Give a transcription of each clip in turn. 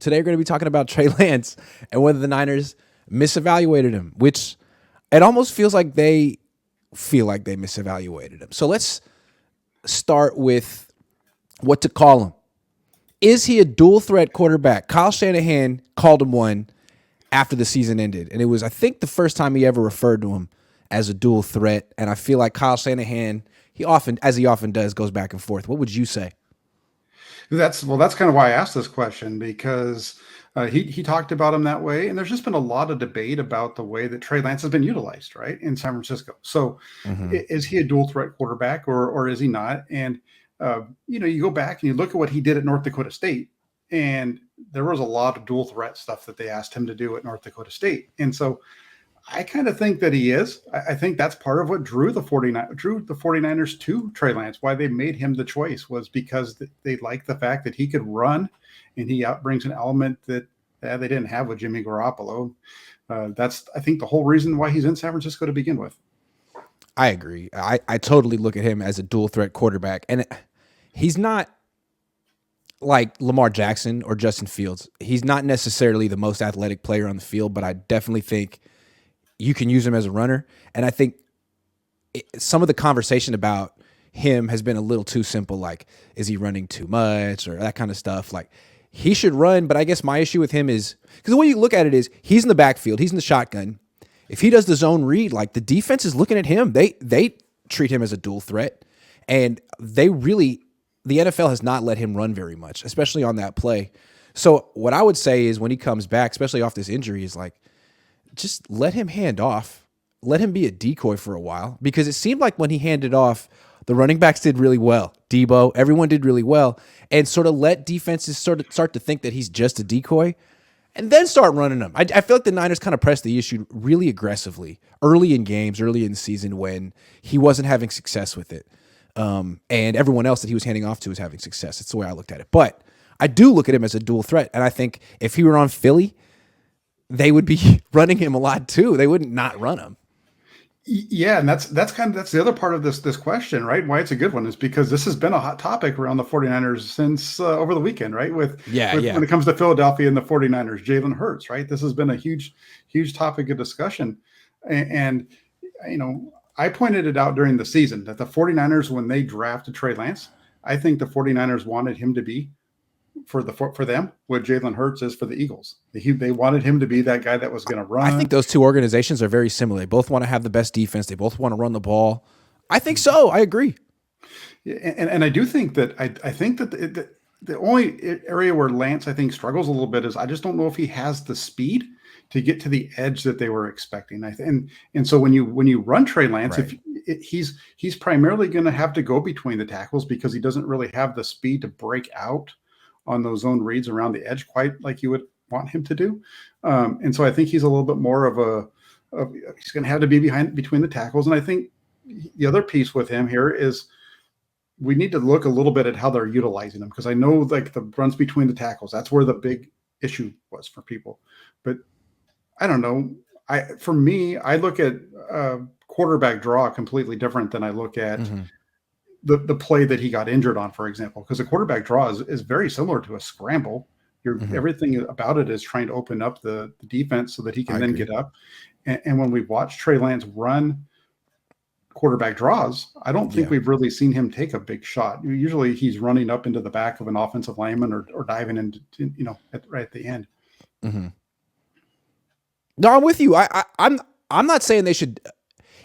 Today we're going to be talking about Trey Lance and whether the Niners misevaluated him, which it almost feels like they misevaluated him. So let's start with what to call him. Is he a dual threat quarterback? Kyle Shanahan called him one after the season ended. And it was, I think, the first time he ever referred to him as a dual threat. And I feel like Kyle Shanahan, he often does, goes back and forth. What would you say? That's kind of why I asked this question, because he talked about him that way, and there's just been a lot of debate about the way that Trey Lance has been utilized, right, in San Francisco. So, is he a dual threat quarterback, or is he not? And you go back and you look at what he did at North Dakota State, and there was a lot of dual threat stuff that they asked him to do at North Dakota State, and so I kind of think that he is. I think that's part of what drew the 49ers to Trey Lance. Why they made him the choice was because they liked the fact that he could run, and he brings an element that they didn't have with Jimmy Garoppolo. That's, I think, the whole reason why he's in San Francisco to begin with. I agree. I totally look at him as a dual threat quarterback, and he's not like Lamar Jackson or Justin Fields. He's not necessarily the most athletic player on the field, but I definitely think you can use him as a runner. And I think some of the conversation about him has been a little too simple. Like, is he running too much or that kind of stuff? Like, he should run. But I guess my issue with him is, because the way you look at it is he's in the backfield, he's in the shotgun. If he does the zone read, like, the defense is looking at him. They treat him as a dual threat. And the NFL has not let him run very much, especially on that play. So what I would say is when he comes back, especially off this injury, is like, just let him hand off. Let him be a decoy for a while, because it seemed like when he handed off, the running backs did really well. Debo, everyone did really well, and sort of let defenses start to think that he's just a decoy and then start running them. I feel like the Niners kind of pressed the issue really aggressively early in games, early in the season when he wasn't having success with it. And everyone else that he was handing off to was having success. That's the way I looked at it. But I do look at him as a dual threat, and I think if he were on Philly, they would be running him a lot too. They wouldn't not run him. Yeah, and that's the other part of this question, right? Why it's a good one is because this has been a hot topic around the 49ers since over the weekend, right? When it comes to Philadelphia and the 49ers, Jalen Hurts, right? This has been a huge topic of discussion. And I pointed it out during the season that the 49ers, when they drafted Trey Lance, I think the 49ers wanted him to be for them what Jalen Hurts is for the Eagles. They wanted him to be that guy that was going to run. I think those two organizations are very similar. They both want to have the best defense. They both want to run the ball. I think so. I agree. And I do think that I think that the only area where Lance, I think, struggles a little bit is I just don't know if he has the speed to get to the edge that they were expecting. And so when you run Trey Lance, right, he's primarily going to have to go between the tackles because he doesn't really have the speed to break out on those zone reads around the edge quite like you would want him to do. And so I think he's a little bit more he's going to have to be between the tackles. And I think the other piece with him here is we need to look a little bit at how they're utilizing him, because I know like the runs between the tackles, that's where the big issue was for people. But I don't know. For me, I look at quarterback draw completely different than I look at the play that he got injured on, for example, because a quarterback draw is very similar to a scramble. Everything about it is trying to open up the defense so that he can then get up. And when we watch Trey Lance run quarterback draws, I don't think we've really seen him take a big shot. Usually he's running up into the back of an offensive lineman or diving into, right at the end. Mm-hmm. No, I'm with you. I'm not saying they should.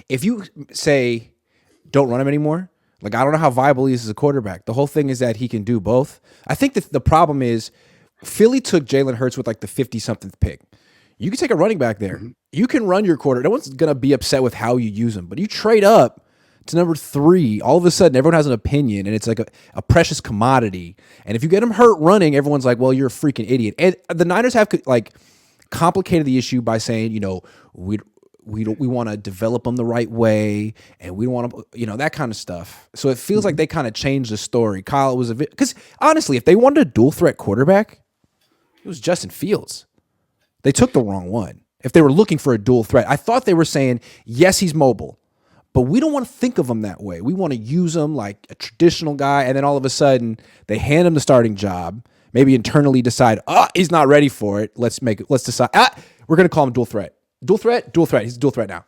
If you say don't run him anymore, like, I don't know how viable he is as a quarterback. The whole thing is that he can do both. I think that the problem is Philly took Jalen Hurts with like the 50-something pick. You can take a running back there. Mm-hmm. You can run your quarter. No one's going to be upset with how you use him. But you trade up to number 3, all of a sudden everyone has an opinion, and it's like a precious commodity. And if you get him hurt running, everyone's like, well, you're a freaking idiot. And the Niners have like complicated the issue by saying, we want to develop them the right way, and we want to, that kind of stuff. So it feels like they kind of changed the story. Kyle was because honestly, if they wanted a dual threat quarterback, it was Justin Fields. They took the wrong one. If they were looking for a dual threat, I thought they were saying, yes, he's mobile, but we don't want to think of him that way. We want to use him like a traditional guy, and then all of a sudden they hand him the starting job. maybe internally decide, he's not ready for it. Let's decide. We're going to call him dual threat. Dual threat. He's a dual threat now.